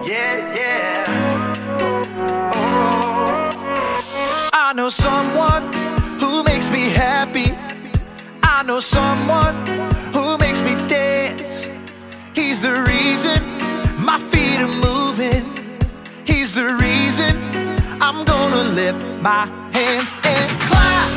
Yeah, yeah. I know someone who makes me happy. I know someone who makes me dance. He's the reason my feet are moving. He's the reason I'm gonna lift my hands and clap.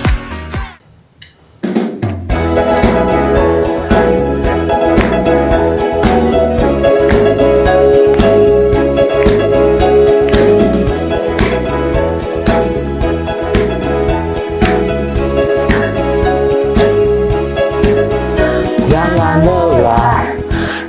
Jangan lelah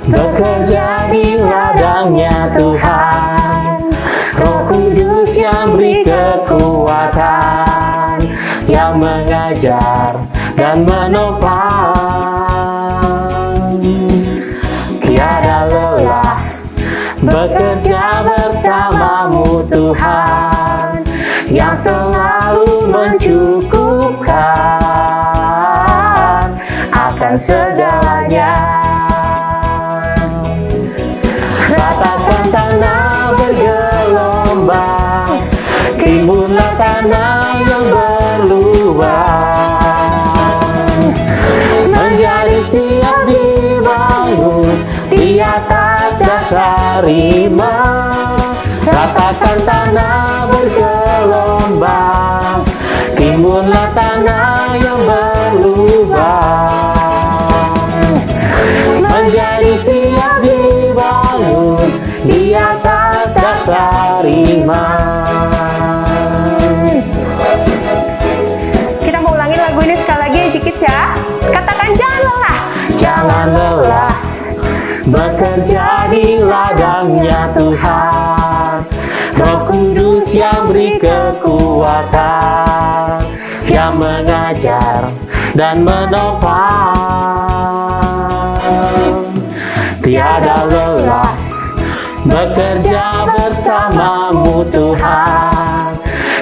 bekerja di ladangnya Tuhan. Roh Kudus yang beri kekuatan, yang mengajar dan menopang. Tiada lelah bekerja bersamamu Tuhan, yang selalu mencukupkan akan segalanya. Ratakan tanah bergelombang, timbunlah tanah yang berlubang, menjadi siap dibangun di atas dasar iman. Ratakan tanah bergelombang, timbunlah tanah yang berlubang, menjadi siap dibangun di atas dasar iman. Kita mau ulangin lagu ini sekali lagi ya Jikits ya. Katakan jangan lelah. Jangan lelah bekerja di ladangnya Tuhan. Roh Kudus yang beri kekuatan, yang mengajar dan menopang. Tiada lelah bekerja bersamamu Tuhan,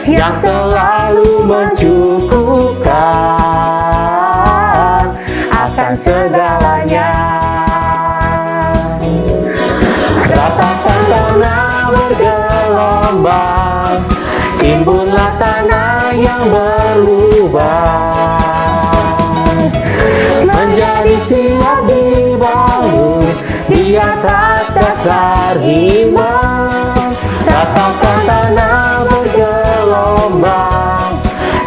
yang selalu mencukupkan akan segalanya. Ratakan tanah bergelombang, timbunlah tanah yang berlubang, menjadi siap dibangun di atas dasar iman. Ratakan tanah bergelombang,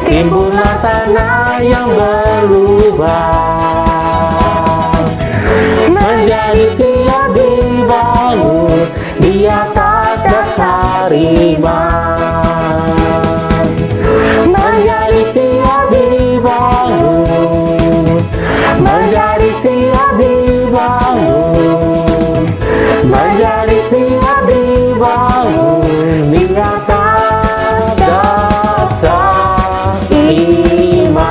timbunlah tanah yang berlubang, menjadi siap dibangun di atas dasar iman. Menjadi siap dibangun, menjadi siap dibangun, menjadi siap dibangun di atas dasar iman.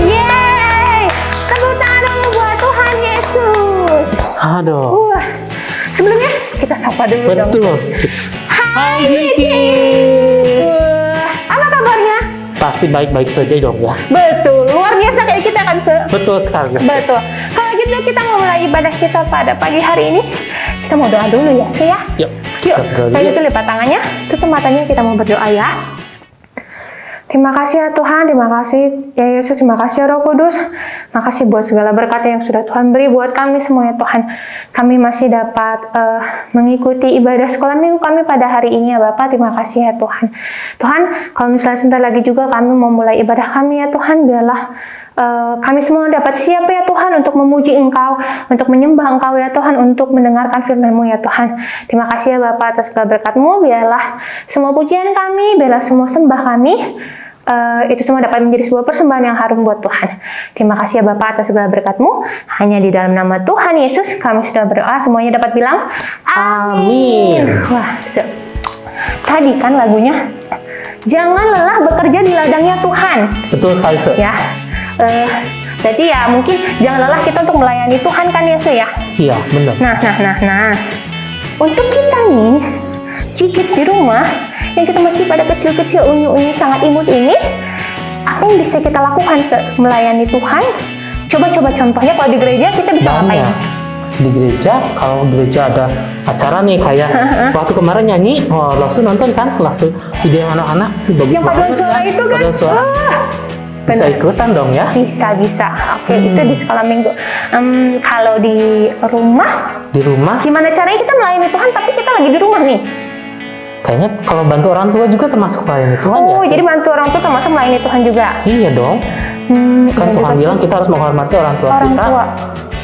Yeay! Tepuk tangan dulu buat Tuhan Yesus. Aduh, Sebelumnya kita sapa dulu dong. betul. Hai Jikits. Apa kabarnya? Pasti baik-baik saja dong ya. Betul, luar biasa kayak kita kan Betul sekali. Betul. Kalau gitu kita mau mulai ibadah kita pada pagi hari ini. Kita mau doa dulu ya, ya. Yuk. Yuk, Kita kalau gitu lipat tangannya, tutup matanya, kita mau berdoa ya. Terima kasih ya Tuhan, terima kasih ya Yesus, terima kasih ya Roh Kudus. Makasih buat segala berkat yang sudah Tuhan beri buat kami semua ya Tuhan. Kami masih dapat mengikuti ibadah sekolah minggu kami pada hari ini ya Bapak. Terima kasih ya Tuhan. Tuhan, kalau misalnya sebentar lagi juga kami mau mulai ibadah kami ya Tuhan, biarlah kami semua dapat siap ya Tuhan untuk memuji Engkau, untuk menyembah Engkau ya Tuhan, untuk mendengarkan firman-Mu ya Tuhan. Terima kasih ya Bapak atas segala berkat-Mu. Biarlah semua pujian kami, biarlah semua sembah kami, itu semua dapat menjadi sebuah persembahan yang harum buat Tuhan. Terima kasih ya Bapak atas segala berkat-Mu. Hanya di dalam nama Tuhan Yesus kami sudah berdoa. Semuanya dapat bilang amin. Wah, tadi kan lagunya jangan lelah bekerja di ladangnya Tuhan. Betul sekali, Sir. Ya, berarti ya mungkin jangan lelah kita untuk melayani Tuhan kan ya, ya? Iya, benar. Nah. Untuk kita nih, Jikits di rumah, yang kita masih pada kecil-kecil, unyu-unyu, sangat imut ini, apa yang bisa kita lakukan melayani Tuhan? Coba contohnya kalau di gereja kita bisa ngapain? di gereja, kalau gereja ada acara nih kayak waktu kemarin nyanyi, langsung nonton kan, langsung video yang anak-anak bagus Yang paduan banget suara kan? itu kan? Paduan suara. Bisa Bener. ikutan dong ya? Bisa. Oke, itu di sekolah minggu. Kalau di rumah, Di rumah, gimana caranya kita melayani Tuhan tapi kita lagi di rumah nih? kayaknya kalau bantu orang tua juga termasuk melayani Tuhan ya. Oh, sih? jadi bantu orang tua termasuk melayani Tuhan juga. Iya dong. Kan iya Tuhan juga bilang sih. kita harus menghormati orang tua Orang kita. tua.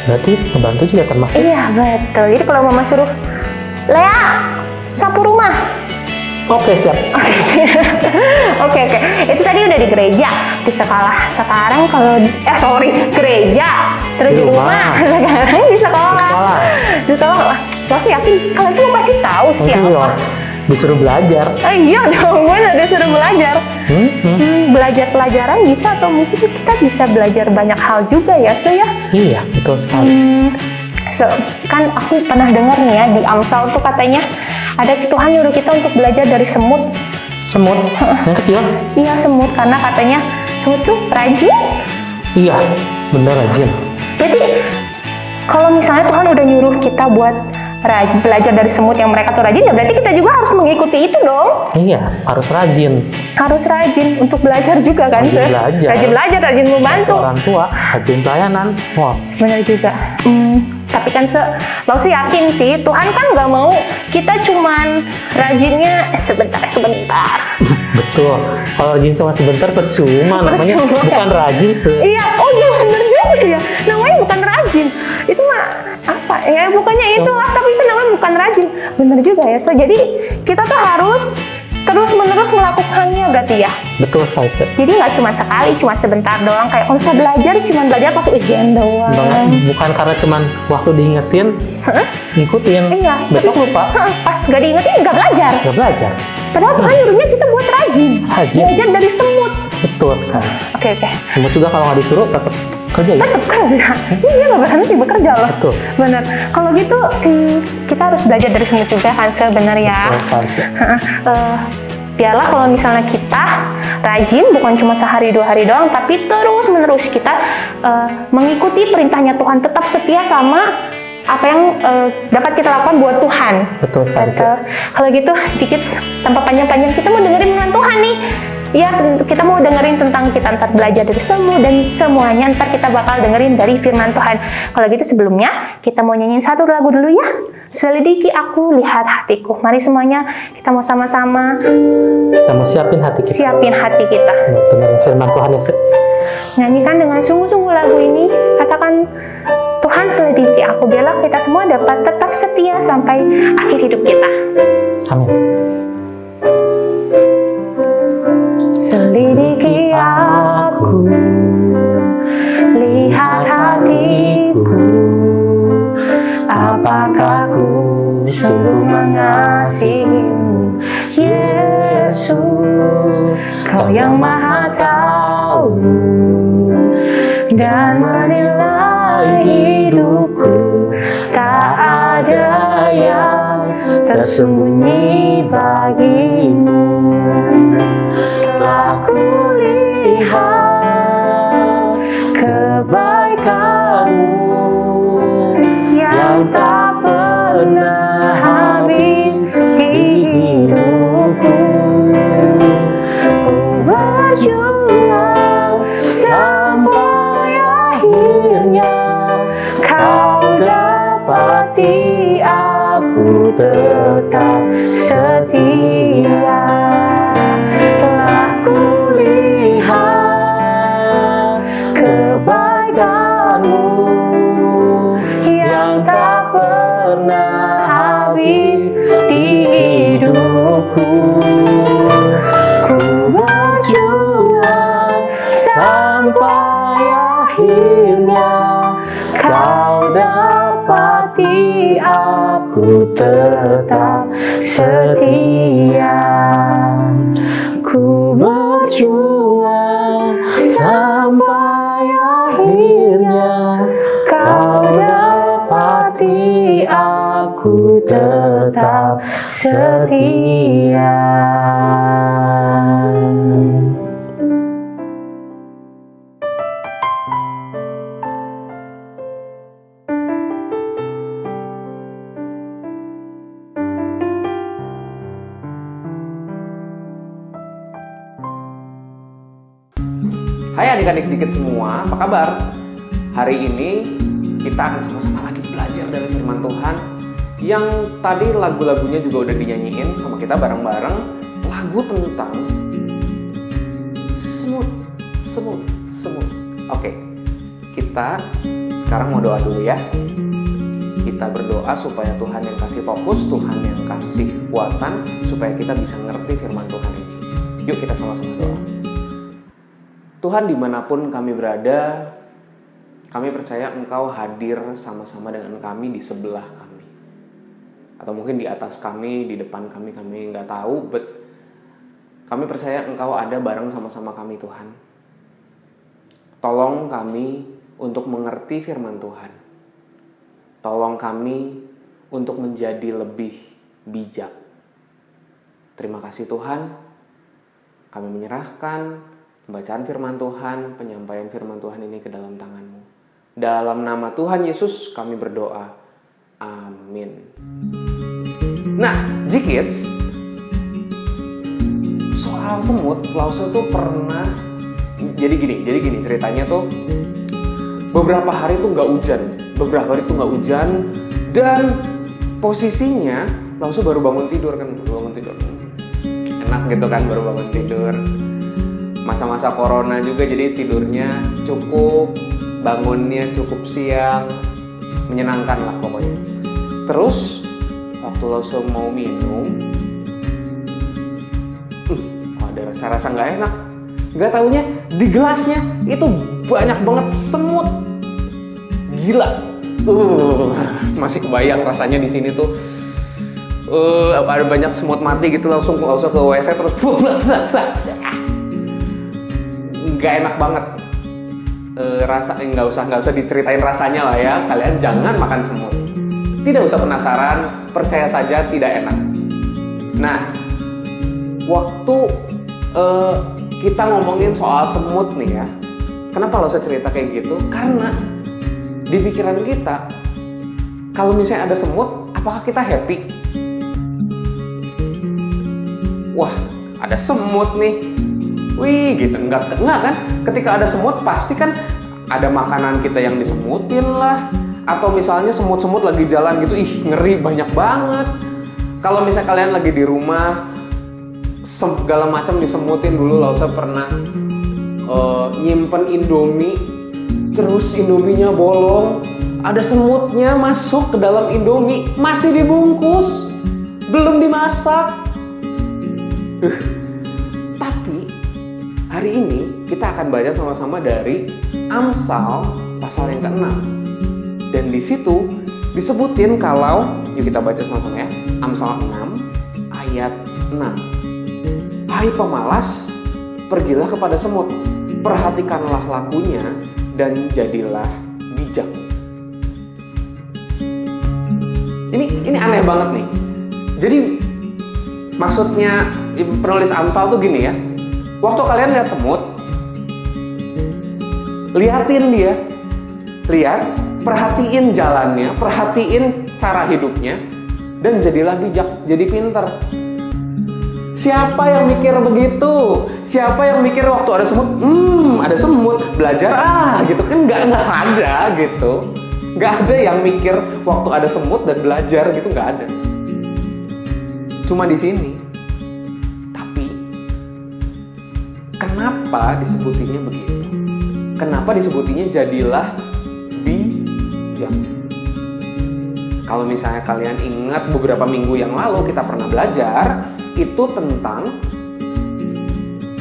Berarti membantu juga termasuk. Iya, betul. Jadi kalau mama suruh, Lea, sapu rumah. Oke, siap. Oke. Itu tadi udah di gereja, di sekolah. Sekarang kalau gereja, terus Di di rumah. rumah. Sekarang di sekolah. Sekolah. Di sekolah. Lo sih yakin kalian semua pasti tahu Mungkin siapa. loh, disuruh belajar. Iya dong, gue udah disuruh belajar. Hmm. Belajar pelajaran bisa atau mungkin kita bisa belajar banyak hal juga ya, so ya. Iya, betul sekali. Kan aku pernah dengar nih ya di Amsal tuh katanya ada Tuhan nyuruh kita untuk belajar dari semut. Semut yang kecil. Iya semut, karena katanya semut tuh rajin. Iya, bener rajin. Jadi kalau misalnya Tuhan udah nyuruh kita buat belajar dari semut yang mereka tuh rajin, ya berarti kita juga harus mengikuti itu dong. Iya, harus rajin. Harus rajin untuk belajar juga kan? Rajin Sir? belajar. Rajin belajar, rajin membantu. Orang tua, rajin pelayanan. Wah, Benar juga. Tapi kan lo sih yakin sih Tuhan kan nggak mau kita cuman rajinnya sebentar. betul. Kalau rajin cuma sebentar percuma. Namanya Percuma. bukan rajin Iya, oh iya bener juga ya. Namanya bukan rajin. Itu mah apa ya? Bukannya itu lah, tapi itu namanya bukan rajin. Bener juga ya. So jadi kita tuh harus terus-menerus melakukannya berarti ya. Betul sekali, Sir. Jadi nggak cuma sekali, cuma sebentar doang. Kayak kalau misalnya belajar, cuma belajar pas ujian doang. Bukan karena cuman waktu diingetin, ngikutin. Iya. Besok lupa, Pas nggak diingetin nggak belajar. nggak belajar. Padahal Tuhan nyuruhnya kita buat rajin. Rajin. Belajar dari semut. Betul sekali. Oke. Semut juga kalau nggak disuruh tetap kerja ya. Tetap kerja. Iya nggak berhenti bekerja loh. Betul. Bener. Kalau gitu kita harus belajar dari semut juga kan benar ya. Betul sekali, Sir. Biarlah kalau misalnya kita rajin bukan cuma sehari 2 hari doang, tapi terus menerus kita mengikuti perintahnya Tuhan, tetap setia sama apa yang dapat kita lakukan buat Tuhan. Betul sekali, Betul. Sir. Kalau gitu, Cikits, tanpa panjang-panjang kita mau dengerin firman Tuhan nih. Ya, kita mau dengerin tentang kita ntar belajar dari semut dan semuanya. Ntar kita bakal dengerin dari firman Tuhan. Kalau gitu sebelumnya, kita mau nyanyiin satu lagu dulu ya. Selidiki aku, lihat hatiku. Mari semuanya kita mau sama-sama Kita mau siapin hati kita. siapin hati kita. Buat dengerin firman Tuhan ya, Sir. Nyanyikan dengan sungguh-sungguh lagu ini. Katakan, Tuhan selidiki aku, biarlah kita semua dapat tetap setia sampai akhir hidup kita. Amin. Selidiki aku, lihat hatiku, apakah ku sungguh mengasihimu, Yesus, Kau yang Maha Tahu dan menilai hidupku, tak ada yang tersembunyi bagimu. Telah kulihat kebaikanmu yang tak pernah habis di hidupku. Ku berjuang sampai akhirnya Kau dapati aku tetap setia. Telah kulihat kebaikanmu yang tak pernah habis di hidupku. Ku berjuang sampai akhirnya Kau dapati aku tetap setia. Ku berjuang sampai akhirnya Kau dapati aku tetap setia. Hai adik-adik Jikit semua, apa kabar? Hari ini kita akan sama-sama lagi belajar dari firman Tuhan. Yang tadi lagu-lagunya juga udah dinyanyiin sama kita bareng-bareng. Lagu tentang semut. Oke, kita sekarang mau doa dulu ya. Kita berdoa supaya Tuhan yang kasih fokus, Tuhan yang kasih kekuatan, supaya kita bisa ngerti firman Tuhan ini. Yuk kita sama-sama doa. Tuhan, dimanapun kami berada, kami percaya Engkau hadir sama-sama dengan kami di sebelah kami. Atau mungkin di atas kami, di depan kami nggak tahu, but kami percaya Engkau ada bareng sama-sama kami, Tuhan. Tolong kami untuk mengerti firman Tuhan. Tolong kami untuk menjadi lebih bijak. Terima kasih Tuhan. Kami menyerahkan pembacaan firman Tuhan, penyampaian firman Tuhan ini ke dalam tangan-Mu. Dalam nama Tuhan Yesus kami berdoa. Amin. Nah, J-Kids, soal semut, Lause tuh pernah jadi gini ceritanya tuh. Beberapa hari tuh nggak hujan, dan posisinya Lause baru bangun tidur. Enak gitu kan, baru bangun tidur. Masa-masa corona juga, jadi tidurnya cukup, bangunnya cukup siang, menyenangkan lah pokoknya. Terus waktu Lause mau minum, kok ada rasa-rasa nggak enak. Nggak taunya di gelasnya itu banyak banget semut. Gila. Masih kebayang rasanya di sini tuh. Ada banyak semut mati gitu, langsung ke WC terus. Nggak enak banget. Nggak usah diceritain rasanya lah ya. Kalian jangan makan semut. Tidak usah penasaran, percaya saja tidak enak. Nah, waktu kita ngomongin soal semut nih ya. Kenapa Lause cerita kayak gitu? Karena di pikiran kita, kalau misalnya ada semut, apakah kita happy? Wah, ada semut nih. Wih, gitu. Enggak kan? Ketika ada semut, pasti kan ada makanan kita yang disemutin lah. Atau misalnya semut-semut lagi jalan gitu, ih ngeri, banyak banget. Kalau misalnya kalian lagi di rumah, segala macam disemutin. Dulu Lause pernah nyimpen Indomie, terus Indominya bolong, ada semutnya masuk ke dalam Indomie, masih dibungkus, belum dimasak. Tapi hari ini kita akan baca sama-sama dari Amsal pasal yang ke-6. Dan di situ disebutin kalau, yuk kita baca sama-sama ya. Amsal 6 ayat 6. Hai pemalas, pergilah kepada semut, perhatikanlah lakunya dan jadilah bijak. Ini aneh banget nih. Jadi maksudnya penulis Amsal tuh gini ya. Waktu kalian lihat semut, liatin dia. Lihat, perhatiin jalannya, perhatiin cara hidupnya, dan jadilah bijak, jadi pinter. Siapa yang mikir begitu? Siapa yang mikir waktu ada semut, ada semut, belajar gitu kan? Nggak ada gitu. Nggak ada yang mikir waktu ada semut dan belajar gitu, nggak ada. Cuma di sini. Tapi kenapa disebutinya begitu? Kenapa disebutinya jadilah bijak? Kalau misalnya kalian ingat beberapa minggu yang lalu kita pernah belajar itu tentang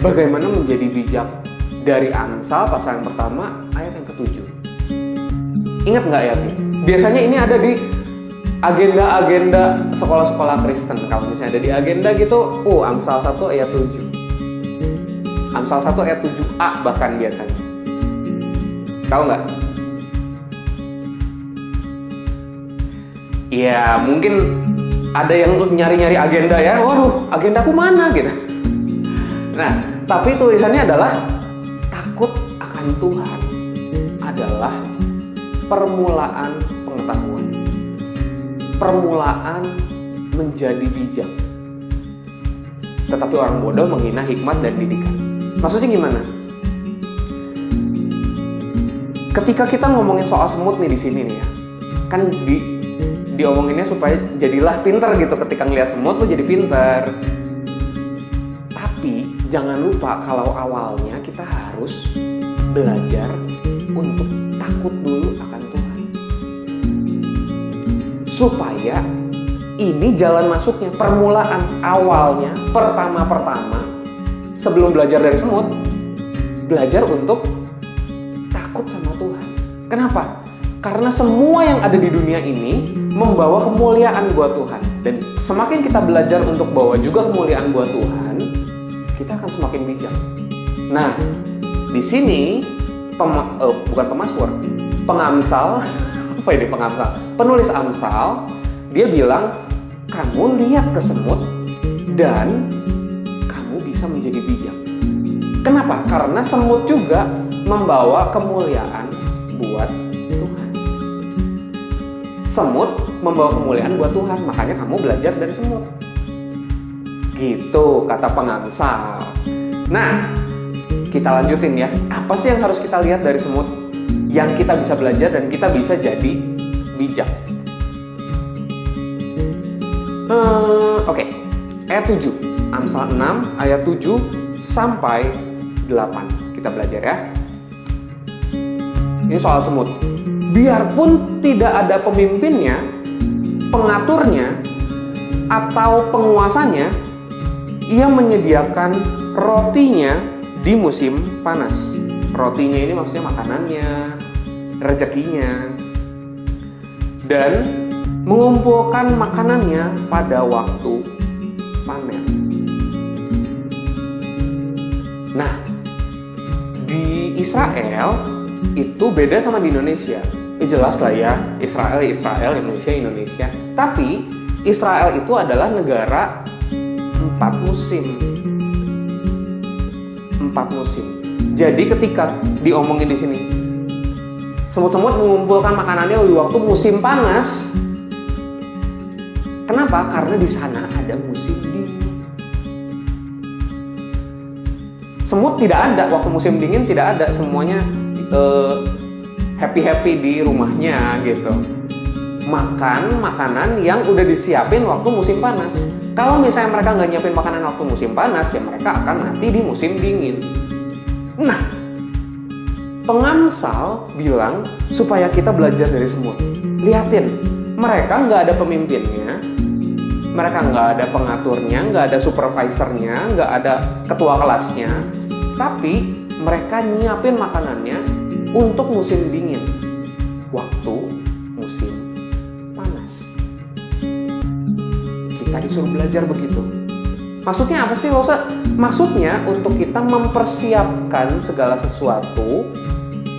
bagaimana menjadi bijak dari Amsal pasal yang pertama ayat yang ke-7. Ingat nggak ayatnya? Biasanya ini ada di agenda-agenda sekolah-sekolah Kristen. Kalau misalnya ada di agenda gitu, Amsal 1 ayat 7. Amsal 1 ayat 7a bahkan biasanya. Tahu nggak? Ya mungkin ada yang nyari-nyari agenda ya, waduh agendaku mana gitu. Nah, tapi tulisannya adalah takut akan Tuhan adalah permulaan pengetahuan, permulaan menjadi bijak. Tetapi orang bodoh menghina hikmat dan didikan. Maksudnya gimana? ketika kita ngomongin soal semut nih di sini nih ya, kan diomonginnya supaya jadilah pinter gitu. Ketika ngelihat semut lo jadi pinter. Tapi jangan lupa kalau awalnya kita harus belajar untuk takut dulu akan Tuhan. Supaya ini jalan masuknya, permulaan awalnya, pertama-pertama sebelum belajar dari semut, belajar untuk takut sama Tuhan. Kenapa? Karena semua yang ada di dunia ini membawa kemuliaan buat Tuhan. Dan semakin kita belajar untuk bawa juga kemuliaan buat Tuhan, kita akan semakin bijak. Nah, di sini bukan pemasmur, pengamsal, apa ini pengamsal? Penulis Amsal, dia bilang, kamu lihat ke semut dan kamu bisa menjadi bijak. Kenapa? Karena semut juga membawa kemuliaan buat Tuhan. Semut membawa kemuliaan buat Tuhan, makanya kamu belajar dari semut. Gitu kata pengamsal. Nah, kita lanjutin ya. Apa sih yang harus kita lihat dari semut yang kita bisa belajar dan kita bisa jadi bijak? Oke. Ayat 7. Amsal 6 ayat 7 sampai 8. Kita belajar ya. Ini soal semut. Biarpun tidak ada pemimpinnya, pengaturnya, atau penguasanya, ia menyediakan rotinya di musim panas. Rotinya ini maksudnya makanannya, rezekinya, dan mengumpulkan makanannya pada waktu panen. Nah, di Israel itu beda sama di Indonesia. Jelas lah ya, Israel, Indonesia. Tapi Israel itu adalah negara 4 musim. 4 musim. Jadi ketika diomongin di sini, semut-semut mengumpulkan makanannya di waktu musim panas. Kenapa? Karena di sana ada musim dingin. Semut tidak ada waktu musim dingin, tidak ada, semuanya happy-happy di rumahnya gitu. Makan makanan yang udah disiapin waktu musim panas. Kalau misalnya mereka nggak nyiapin makanan waktu musim panas, ya mereka akan mati di musim dingin. Nah, pengamsal bilang supaya kita belajar dari semut. Lihatin, mereka nggak ada pemimpinnya, mereka nggak ada pengaturnya, nggak ada supervisornya, nggak ada ketua kelasnya, tapi mereka nyiapin makanannya untuk musim dingin, waktu musim panas. Kita disuruh belajar begitu. Maksudnya apa sih, Losa? Maksudnya untuk kita mempersiapkan segala sesuatu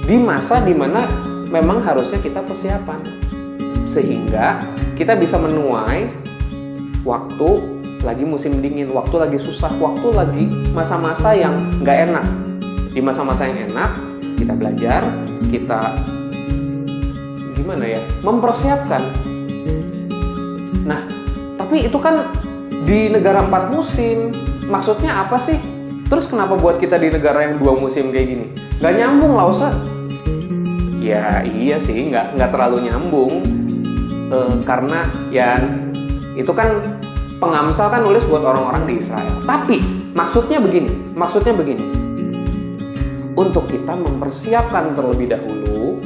di masa dimana memang harusnya kita persiapan, sehingga kita bisa menuai waktu lagi musim dingin, waktu lagi susah, waktu lagi masa-masa yang nggak enak. Di masa-masa yang enak, kita belajar, kita gimana ya, mempersiapkan. Nah, tapi itu kan di negara 4 musim, maksudnya apa sih? Terus kenapa buat kita di negara yang 2 musim kayak gini? Nggak nyambung lah, Ustaz. Ya iya sih, nggak terlalu nyambung, karena ya itu kan pengamsal kan nulis buat orang-orang di Israel. Tapi maksudnya begini. Untuk kita mempersiapkan terlebih dahulu,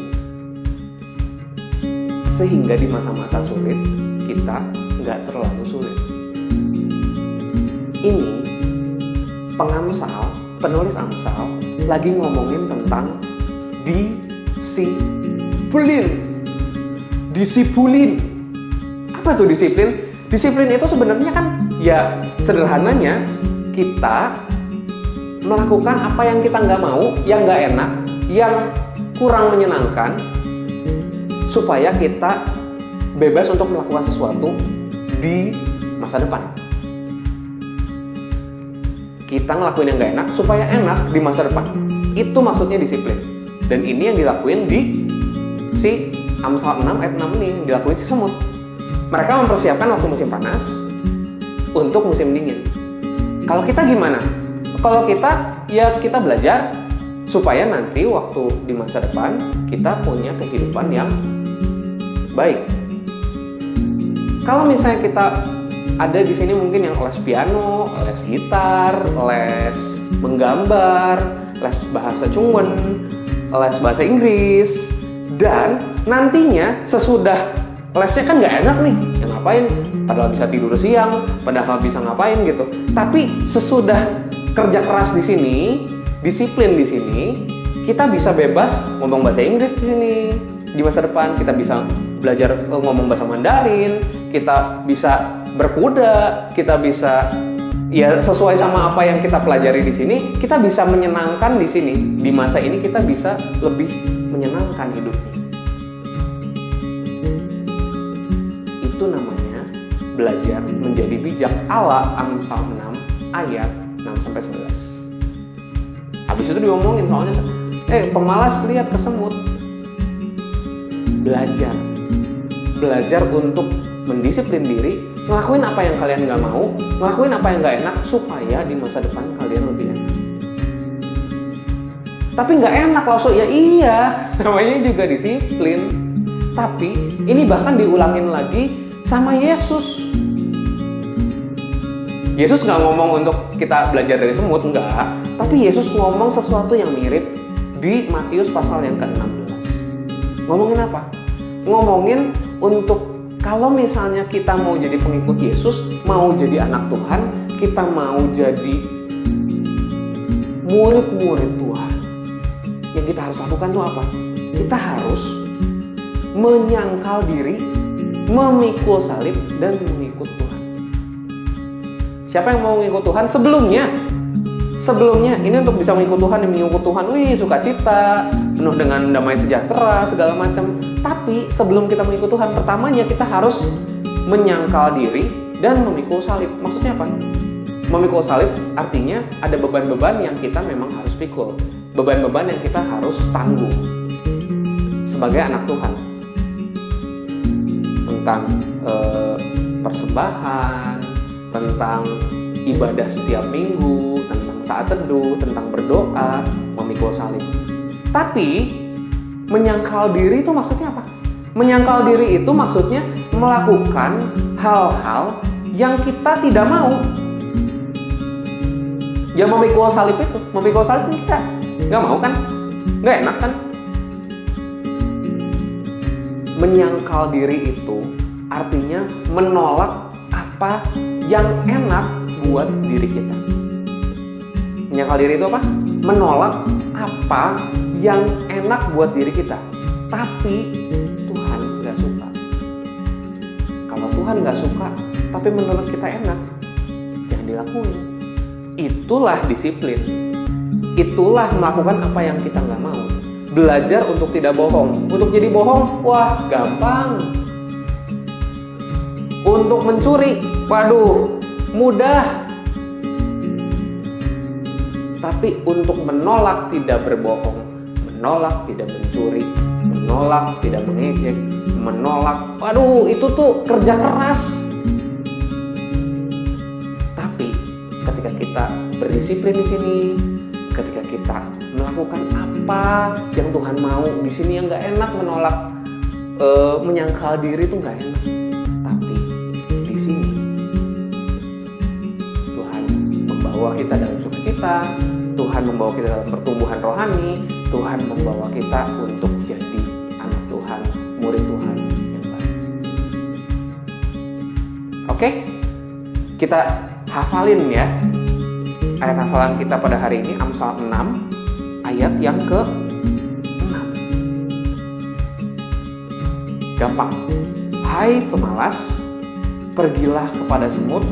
sehingga di masa-masa sulit kita nggak terlalu sulit. Ini pengamsal, penulis Amsal lagi ngomongin tentang disiplin. Apa tuh disiplin? Disiplin itu sebenarnya kan ya sederhananya kita melakukan apa yang kita nggak mau, yang nggak enak, yang kurang menyenangkan, supaya kita bebas untuk melakukan sesuatu di masa depan. Kita ngelakuin yang nggak enak supaya enak di masa depan. Itu maksudnya disiplin. Dan ini yang dilakuin di si Amsal 6 ayat 6 ini, yang dilakuin si semut. Mereka mempersiapkan waktu musim panas untuk musim dingin. Kalau kita gimana? Kalau kita, ya kita belajar supaya nanti waktu di masa depan kita punya kehidupan yang baik. Kalau misalnya kita ada di sini mungkin yang les piano, les gitar, les menggambar, les bahasa Cungwen, les bahasa Inggris, dan nantinya sesudah lesnya kan nggak enak nih, yang ngapain? Padahal bisa tidur siang, padahal bisa ngapain gitu. Tapi sesudah kerja keras di sini, disiplin di sini, kita bisa bebas ngomong bahasa Inggris di sini. Di masa depan kita bisa belajar ngomong bahasa Mandarin, kita bisa berkuda, kita bisa ya sesuai sama apa yang kita pelajari di sini, kita bisa menyenangkan di sini. Di masa ini kita bisa lebih menyenangkan hidupnya. Itu namanya belajar menjadi bijak ala Amsal 6 ayat 6-11. Habis itu diomongin soalnya, pemalas lihat ke semut. Belajar untuk mendisiplin diri, ngelakuin apa yang kalian nggak mau, ngelakuin apa yang nggak enak, supaya di masa depan kalian lebih enak. Tapi nggak enak langsung, ya iya, namanya juga disiplin. Tapi ini bahkan diulangin lagi sama Yesus. Yesus nggak ngomong untuk kita belajar dari semut, enggak. Tapi Yesus ngomong sesuatu yang mirip di Matius pasal yang ke-16. Ngomongin apa? Ngomongin untuk kalau misalnya kita mau jadi pengikut Yesus, mau jadi anak Tuhan, kita mau jadi murid-murid Tuhan, yang kita harus lakukan itu apa? Kita harus menyangkal diri, memikul salib, dan mengikut Tuhan. Siapa yang mau mengikut Tuhan? Sebelumnya, ini untuk bisa mengikut Tuhan, yang mengikut Tuhan, sukacita, penuh dengan damai sejahtera, segala macam. Tapi sebelum kita mengikut Tuhan, pertamanya kita harus menyangkal diri dan memikul salib. Maksudnya apa? Memikul salib artinya ada beban-beban yang kita memang harus pikul. Beban-beban yang kita harus tanggung sebagai anak Tuhan. Tentang persembahan, tentang ibadah setiap minggu, tentang saat teduh, tentang berdoa, memikul salib. Tapi menyangkal diri itu maksudnya apa? Menyangkal diri itu maksudnya melakukan hal-hal yang kita tidak mau. Ya memikul salib itu, memikul salib kita nggak mau kan? Nggak enak kan? Menyangkal diri itu artinya menolak apa yang enak buat diri kita. Menyangkal diri itu apa? Menolak apa yang enak buat diri kita, tapi Tuhan nggak suka. Kalau Tuhan nggak suka, tapi menurut kita enak, jangan dilakuin. Itulah disiplin. Itulah melakukan apa yang kita nggak mau. Belajar untuk tidak bohong. Untuk jadi bohong, wah gampang. Untuk mencuri, waduh, mudah. Tapi untuk menolak tidak berbohong, menolak tidak mencuri, menolak tidak mengejek, menolak, waduh, itu tuh kerja keras. Tapi ketika kita berdisiplin di sini, ketika kita melakukan apa yang Tuhan mau di sini, yang nggak enak menolak, menyangkal diri itu nggak enak. Tapi di sini Tuhan membawa kita dalam sukacita, Tuhan membawa kita dalam pertumbuhan rohani, Tuhan membawa kita untuk jadi anak Tuhan, murid Tuhan yang baik. Oke? Kita hafalin ya. Ayat hafalan kita pada hari ini Amsal 6 ayat yang ke-6. Gampang. Hai pemalas, pergilah kepada semut,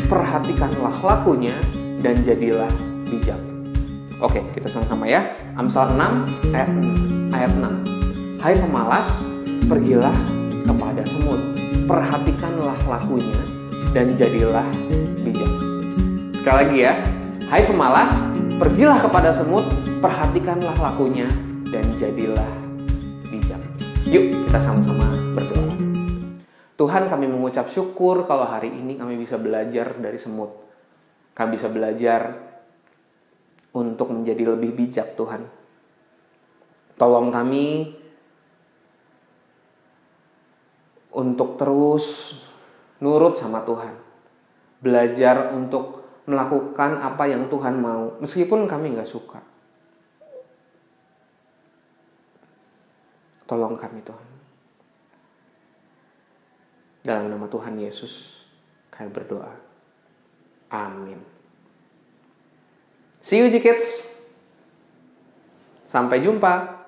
perhatikanlah lakunya, dan jadilah bijak. Oke, kita sama-sama ya. Amsal 6 ayat 6. Hai pemalas, pergilah kepada semut, perhatikanlah lakunya, dan jadilah bijak. Sekali lagi ya. Hai pemalas, pergilah kepada semut, perhatikanlah lakunya, dan jadilah bijak. Yuk, kita sama-sama berdoa. Tuhan, kami mengucap syukur kalau hari ini kami bisa belajar dari semut. Kami bisa belajar untuk menjadi lebih bijak, Tuhan. Tolong kami untuk terus nurut sama Tuhan. Belajar untuk melakukan apa yang Tuhan mau, meskipun kami gak suka. Tolong kami Tuhan. Dalam nama Tuhan Yesus, kami berdoa. Amin. See you, G-Kids. Sampai jumpa.